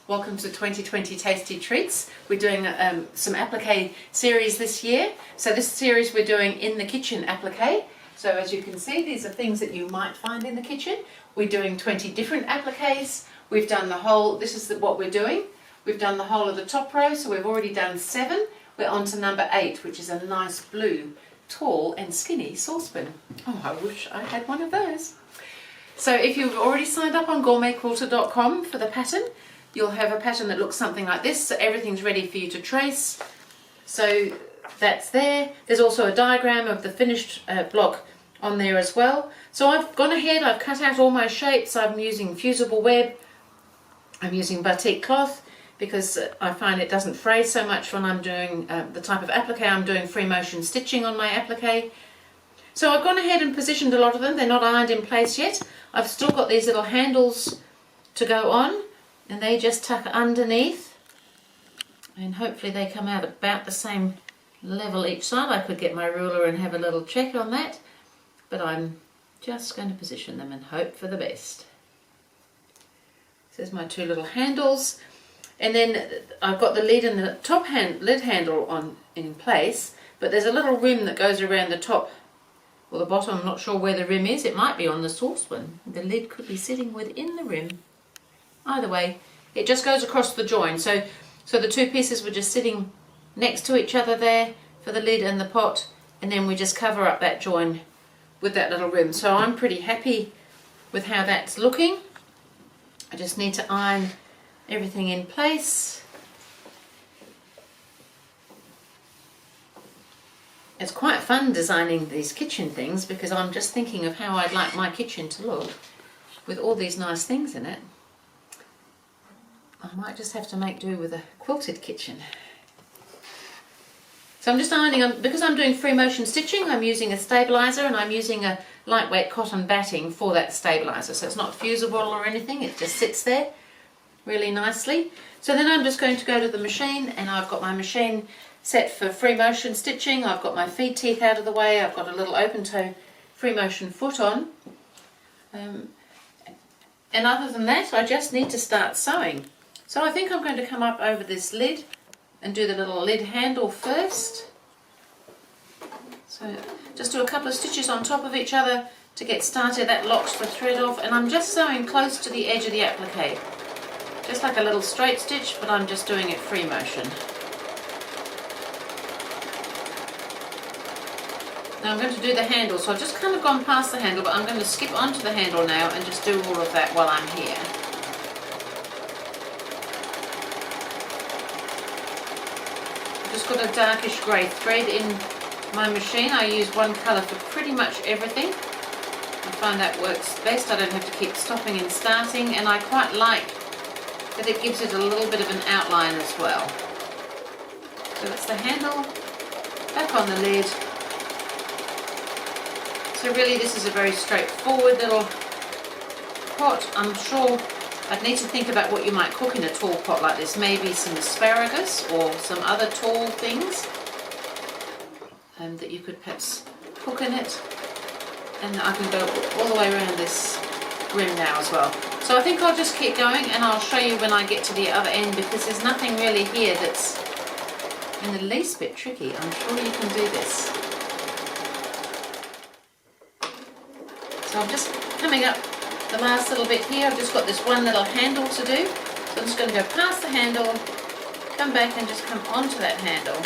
Welcome to 2020 Tasty Treats. We're doing some applique series this year. So this series we're doing in the kitchen applique. So as you can see, these are things that you might find in the kitchen. We're doing 20 different appliques. We've done the whole, what we're doing. We've done the whole of the top row, so we've already done 7. We're on to number 8, which is a nice blue, tall and skinny saucepan. Oh, I wish I had one of those. So if you've already signed up on GourmetQuilter.com for the pattern, you'll have a pattern that looks something like this. So everything's ready for you to trace. So that's there. There's also a diagram of the finished block on there as well. So I've gone ahead, I've cut out all my shapes. I'm using fusible web. I'm using batik cloth because I find it doesn't fray so much when I'm doing the type of applique. I'm doing free motion stitching on my applique. So I've gone ahead and positioned a lot of them. They're not ironed in place yet. I've still got these little handles to go on, and they just tuck underneath, and hopefully they come out about the same level each side. I could get my ruler and have a little check on that, but I'm just going to position them and hope for the best. So there's my 2 little handles, and then I've got the lid and the top lid handle on in place, but there's a little rim that goes around the top or the bottom. I'm not sure where the rim is. It might be on the saucepan. The lid could be sitting within the rim. Either way, it just goes across the join. So the 2 pieces were just sitting next to each other there for the lid and the pot, and then we just cover up that join with that little rim. So I'm pretty happy with how that's looking. I just need to iron everything in place. It's quite fun designing these kitchen things because I'm just thinking of how I'd like my kitchen to look with all these nice things in it. I might just have to make do with a quilted kitchen. So I'm just ironing, because I'm doing free motion stitching, I'm using a stabilizer, and I'm using a lightweight cotton batting for that stabilizer. So it's not fusible or anything, it just sits there really nicely. So then I'm just going to go to the machine, and I've got my machine set for free motion stitching. I've got my feed teeth out of the way. I've got a little open toe free motion foot on. And other than that, I just need to start sewing. So I think I'm going to come up over this lid and do the little lid handle first. So just do a couple of stitches on top of each other to get started. That locks the thread off, and I'm just sewing close to the edge of the applique. Just like a little straight stitch, but I'm just doing it free motion. Now I'm going to do the handle, so I've just kind of gone past the handle, but I'm going to skip onto the handle now and just do all of that while I'm here. I've just got a darkish grey thread in my machine. I use one colour for pretty much everything. I find that works best. I don't have to keep stopping and starting, and I quite like that it gives it a little bit of an outline as well. So that's the handle, back on the lid. So really this is a very straightforward little pot. I'm sure I'd need to think about what you might cook in a tall pot like this. Maybe some asparagus or some other tall things that you could perhaps cook in it. And I can go all the way around this rim now as well. So I think I'll just keep going, and I'll show you when I get to the other end, because there's nothing really here that's in the least bit tricky. I'm sure you can do this. So I'm just coming up the last little bit here. I've just got this one little handle to do. So I'm just going to go past the handle, come back and just come onto that handle.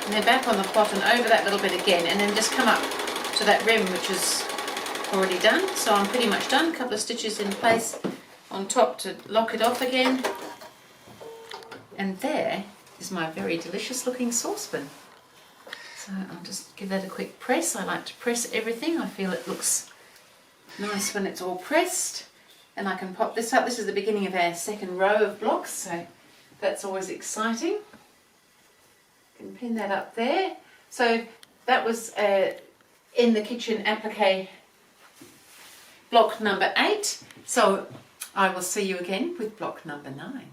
And then back on the pot and over that little bit again, and then just come up to that rim, which is already done. So I'm pretty much done. A couple of stitches in place on top to lock it off again. And there is my very delicious looking saucepan. So I'll just give that a quick press. I like to press everything. I feel it looks nice when it's all pressed. And I can pop this up. This is the beginning of our second row of blocks, so that's always exciting. Can pin that up there. So that was in the kitchen applique block number 8. So I will see you again with block number 9.